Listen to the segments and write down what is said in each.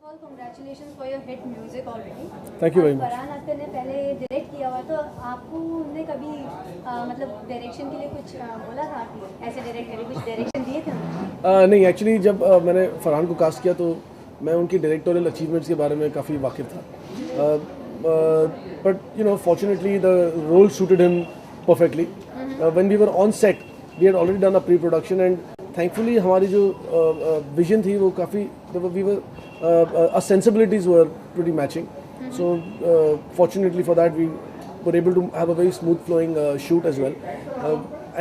All congratulations for your hit music already. Thank you very much. Farhan Akhtar ने पहले direct किया हुआ, तो आपको ने कभी मतलब डायरेक्शन के लिए कुछ बोला था कि ऐसे डायरेक्ट करें, कुछ डायरेक्शन दिए थे उन्होंने? नहीं, एक्चुअली जब मैंने फरहान को कास्ट किया तो मैं उनकी डायरेक्टोरियल अचीवमेंट्स के बारे में काफ़ी वाकिफ़ था, but you know fortunately the role suited him perfectly. When we were on set we had already done a pre production and thankfully हमारी जो विजन थी वो काफ़ी we were our sensibilities were pretty matching. So fortunately for that we were able to have a very smooth flowing shoot as well.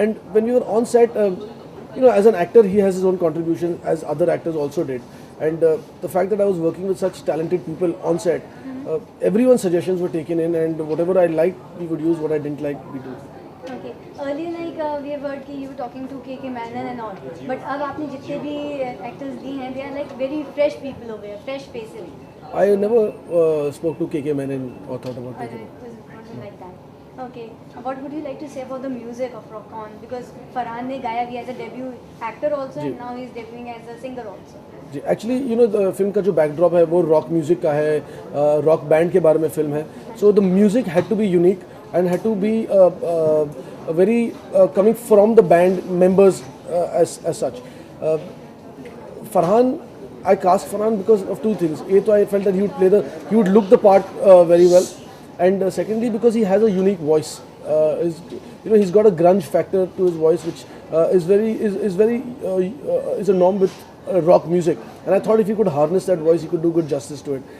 And when we were on set, you know, as an actor he has his own contribution as other actors also did. And the fact that I was working with such talented people on set, everyone's suggestions were taken in and whatever I liked we would use, what I didn't like we do. Okay. Earlier like we have heard कि you were talking to KK Menon and all, but अब आपने जितने भी actors दिए हैं they are like very fresh people over here, fresh faces. I never spoke to KK Menon or thought about KK. It wasn't like that. Okay. What would you like to say about the music of Rock On? Because Farhan ने गाया भी as a debut actor also and now he is debuting as a singer also. जी actually you know film का जो backdrop है वो rock music का है, रॉक बैंड के बारे में फिल्म है. So the music had to be unique and had to be very coming from the band members as such. Farhan, I cast Farhan because of two things. A, I felt that he would look the part very well, and secondly because he has a unique voice. You know, he's got a grunge factor to his voice, which is a norm with rock music, and I thought if he could harness that voice, he could do good justice to it.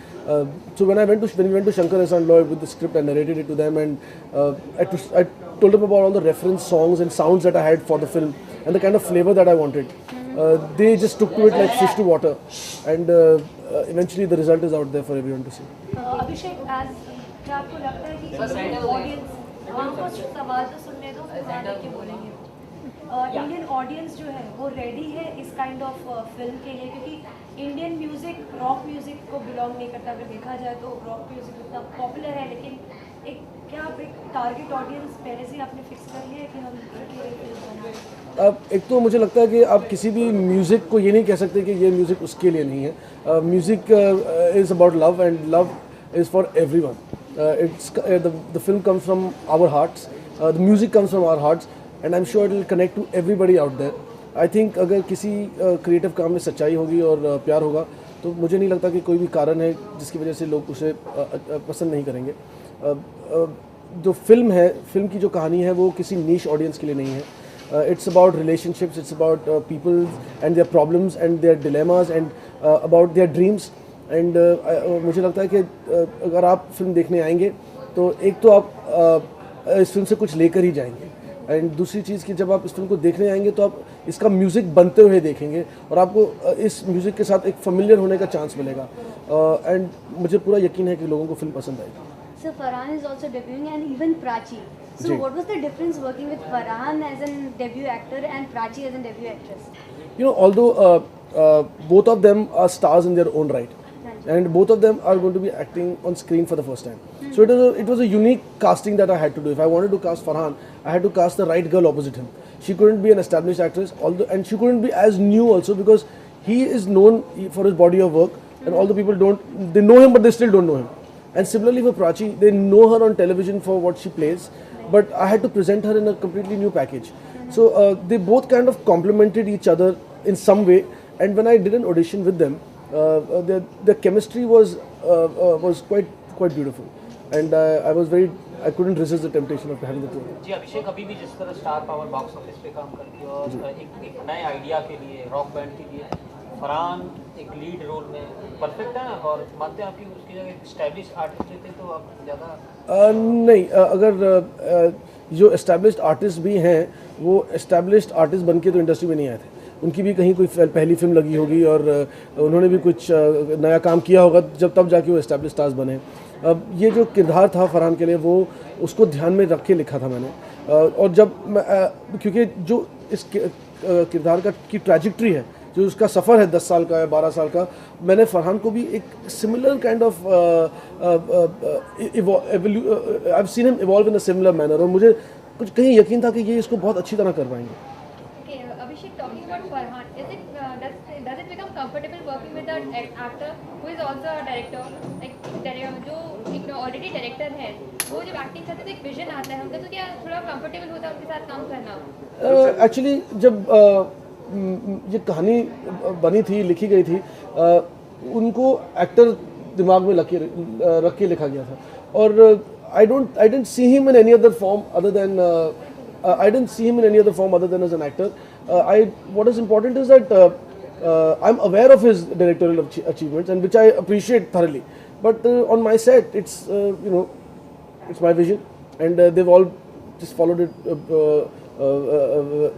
So when we went to Shankar Ehsaan Loy with the script, I narrated it to them, and I told them about all the reference songs and sounds that I had for the film and the kind of flavor that I wanted. They just took to it like fish to water, and eventually the result is out there for everyone to see. अभिषेक, आज क्या आपको लगता है कि audience हमको सवाल तो सुनने दो, फिर बाद में बोलेंगे। इंडियन ऑडियंस जो है वो रेडी है इस काइंड ऑफ फिल्म के लिए, क्योंकि इंडियन म्यूज़िक रॉक म्यूज़िक को बिलोंग नहीं करता। अगर देखा जाए तो रॉक म्यूज़िक इतना पॉपुलर है, लेकिन एक टारगेट ऑडियंस पहले से आपने फिक्स कर लिया है कि हम इनके लिए फिल्म बनाएं? अब एक तो मुझे लगता है कि आप किसी भी म्यूज़िक को ये नहीं कह सकते कि ये म्यूज़िक उसके लिए नहीं है. Music is about love and love is for everyone. The film comes from our hearts, the music comes from our hearts, and I'm sure it will connect to everybody out there. I think अगर किसी creative काम में सच्चाई होगी और प्यार होगा तो मुझे नहीं लगता कि कोई भी कारण है जिसकी वजह से लोग उसे पसंद नहीं करेंगे. जो फिल्म है, फिल्म की जो कहानी है वो किसी नीश ऑडियंस के लिए नहीं है. It's about relationships, it's about people and their problems and their dilemmas and about their dreams. And मुझे लगता है कि अगर आप फिल्म देखने आएंगे तो एक तो आप इस फिल्म से कुछ लेकर ही जाएंगे, एंड दूसरी चीज़ कि जब आप इस फिल्म को देखने आएंगे तो आप इसका म्यूज़िक बनते हुए देखेंगे और आपको इस म्यूज़िक के साथ एक फेमिलियर होने का चांस मिलेगा. एंड मुझे पूरा यकीन है कि लोगों को फिल्म पसंद आएगी. So Farhan is also debuting and even Prachi. So what was the difference working with Farhan as a debut actor and Prachi as a debut actress? You know, although both of them are stars in their own right, and both of them are going to be acting on screen for the first time. So it was a unique casting that I had to do. If I wanted to cast Farhan, I had to cast the right girl opposite him. She couldn't be an established actress, and she couldn't be as new also because he is known for his body of work, and all the people they know him, but they still don't know him. And similarly for Prachi, they know her on television for what she plays, but I had to present her in a completely new package. So they both kind of complemented each other in some way, and when I did an audition with them, the chemistry was quite beautiful, and I couldn't resist the temptation of having the two. जी अभिषेक, अभी भी जिस तरह star power box office पे काम करती है और एक नए आइडिया के लिए रॉक बैंड के लिए फरहान एक लीड रोल में परफेक्ट है, और मानते हैं आप कि उसकी जगह एस्टैब्लिश आर्टिस्ट लेते तो आप ज़्यादा नहीं, अगर जो एस्टैब्लिश्ड आर्टिस्ट भी हैं वो एस्टैब्लिश्ड आर्टिस्ट बन के तो इंडस्ट्री में नहीं आए थे. उनकी भी कहीं कोई पहली फिल्म लगी होगी और उन्होंने भी कुछ नया काम किया होगा, तब जाके वो एस्टैब्लिश्ड स्टार्स बने. अब ये जो किरदार था फरहान के लिए वो उसको ध्यान में रख के लिखा था मैंने, और जब क्योंकि जो इस किरदार की ट्रैजेक्टरी है, जो उसका सफ़र है 10 साल का या 12 साल का, मैंने फरहान को भी एक similar kind of I have seen him evolve in a similar manner, और मुझे कुछ कहीं यकीन था कि ये इसको बहुत अच्छी तरह कर पाएंगे. Abhishek, talking about Farhan, does it become comfortable working with an actor who is is also director, like जो एक ऑलरेडी डायरेक्टर है, वो जब एक्टिंग करते तो एक विजन आता है उनका, तो क्या थोड़ा कंफर्टेबल होता है उनके साथ काम करना? एक्चुअली जब ये कहानी बनी थी, लिखी गई थी, उनको एक्टर दिमाग में रख के लिखा गया था, और I didn't see him in any other form other than as an actor. What is important is that I'm aware of his directorial achievements, and which I appreciate thoroughly. But on my set, it's my vision, and they've all just followed it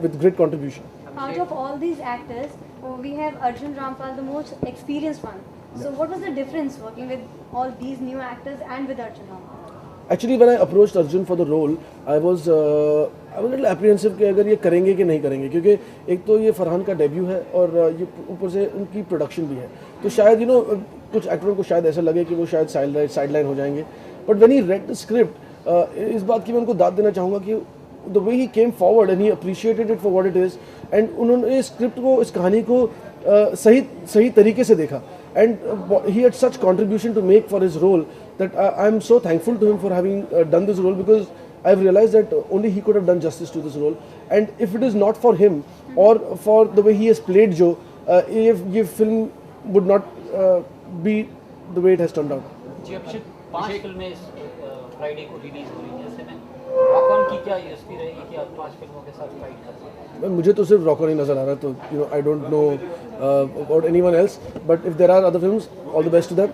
with great contribution. Out of all these actors, we have Arjun Rampal, the most experienced one. So what was the difference working with all these new actors and with Arjun Rampal? Actually, when I approached Arjun for the role, I was a little apprehensive कि अगर ये करेंगे कि नहीं करेंगे, क्योंकि एक तो ये फरहान का डेब्यू है और ये ऊपर से उनकी प्रोडक्शन भी है, तो शायद कुछ एक्टरों को शायद ऐसा लगे कि वो शायद साइडलाइन हो जाएंगे. But when he read the script, इस बात की मैं उनको दाद देना चाहूँगा कि the way he came forward and he appreciated it for what it is, and उन्होंने इस स्क्रिप्ट को, इस कहानी को सही तरीके से देखा, and he had such contribution to make for his role that I'm so thankful to him for having done this role, because I've realized that only he could have done justice to this role, and if it is not for him or for the way he has played Joe, ये film would not be the way it has turned out. जी अभिषेक, 5 फिल्में इस Friday को release हो रही हैं, ऐसे में rock on की क्या यूएसपी रहेगी कि आप 5 फिल्मों के साथ फाइट कर सकते हैं? मुझे तो सिर्फ रॉक ऑन ही नजर आ रहा है, तो I don't know about anyone else, but if there are other films, all the best to them.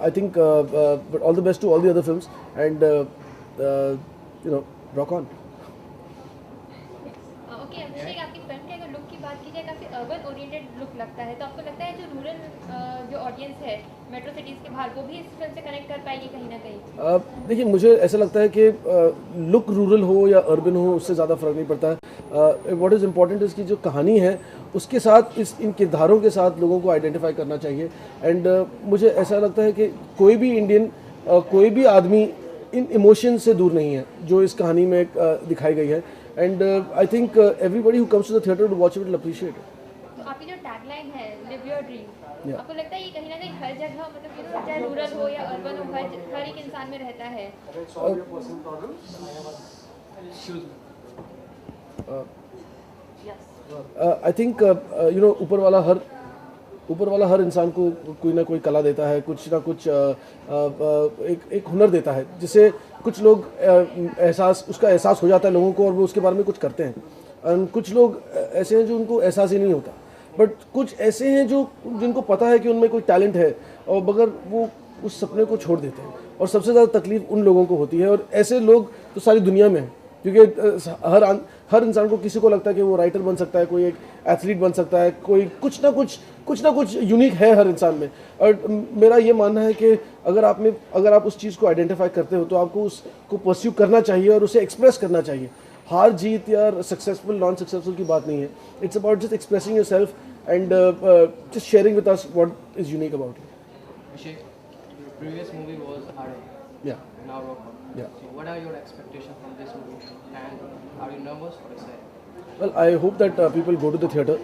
I think but all the best to all the other films, and rock on. Okay, Abhishek, आपकी film के अगर look की बात की जाए, काफ़ी urban oriented look लगता है, तो आपको लगता है जो रूरल जो ऑडियंस है मेट्रो सिटीज़ के बाहर, वो भी इस फिल्म से कनेक्ट कर पाएगी कहीं ना कहीं? देखिए, मुझे ऐसा लगता है कि लुक रूरल हो या अर्बन हो, उससे ज़्यादा फ़र्क नहीं पड़ता है. व्हाट इज़ इम्पॉर्टेंट है इसकी जो कहानी है, उसके साथ इन किरदारों के साथ लोगों को आइडेंटिफाई करना चाहिए. एंड मुझे ऐसा लगता है कि कोई भी इंडियन, कोई भी आदमी इन इमोशन से दूर नहीं है जो इस कहानी में दिखाई गई है. And I think everybody who comes to the theatre to watch it will appreciate it. तो आपकी जो टैगलाइन है, लिव योर ड्रीम, आपको लगता है ये कहीं ना कहीं हर जगह, मतलब चाहे रूरल हो या अर्बन हो, हर एक इंसान में रहता है? आई थिंक ऊपर वाला हर इंसान को कोई ना कोई कला देता है, कुछ ना कुछ एक हुनर देता है, जिससे कुछ लोग उसका एहसास हो जाता है लोगों को, और वो उसके बारे में कुछ करते हैं. और कुछ लोग ऐसे हैं जो उनको एहसास ही नहीं होता, बट कुछ ऐसे हैं जिनको पता है कि उनमें कोई टैलेंट है, और मगर वो उस सपने को छोड़ देते हैं, और सबसे ज़्यादा तकलीफ उन लोगों को होती है. और ऐसे लोग तो सारी दुनिया में हैं, क्योंकि हर इंसान को, किसी को लगता है कि वो राइटर बन सकता है, कोई एक एथलीट बन सकता है, कोई कुछ ना कुछ यूनिक है हर इंसान में. और मेरा ये मानना है कि अगर आप उस चीज़ को आइडेंटिफाई करते हो, तो आपको उसको परस्यू करना चाहिए और उसे एक्सप्रेस करना चाहिए. हार जीत या सक्सेसफुल नॉन सक्सेसफुल की बात नहीं है. It's about just expressing yourself and just sharing with us what is unique about you. Abhishek, your previous movie was Hard, Yeah. now Rock On. Yeah. So what are your expectations from this movie, and are you nervous or excited? Well, I hope that people go to the theatre,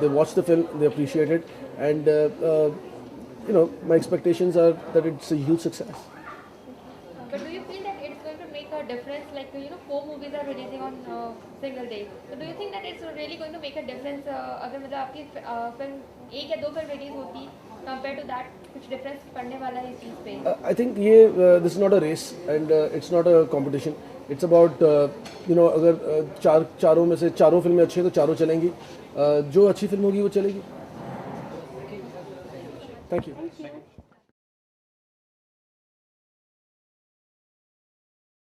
they watch the film, they appreciate it, and my expectations are that it's a huge success. But do you feel that it's going to make a difference? Like 4 movies are releasing on single day. So do you think that it's really going to make a difference? अगर मतलब आपकी film 1 या 2 film release होती, compared to that, कुछ difference पड़ने वाला है इस चीज़ पे? I think this is not a race, and it's not a competition. It's about अगर चारों में से चारों फिल्में अच्छी हैं तो चारों चलेंगी. जो अच्छी फिल्म होगी वो चलेगी. Thank you.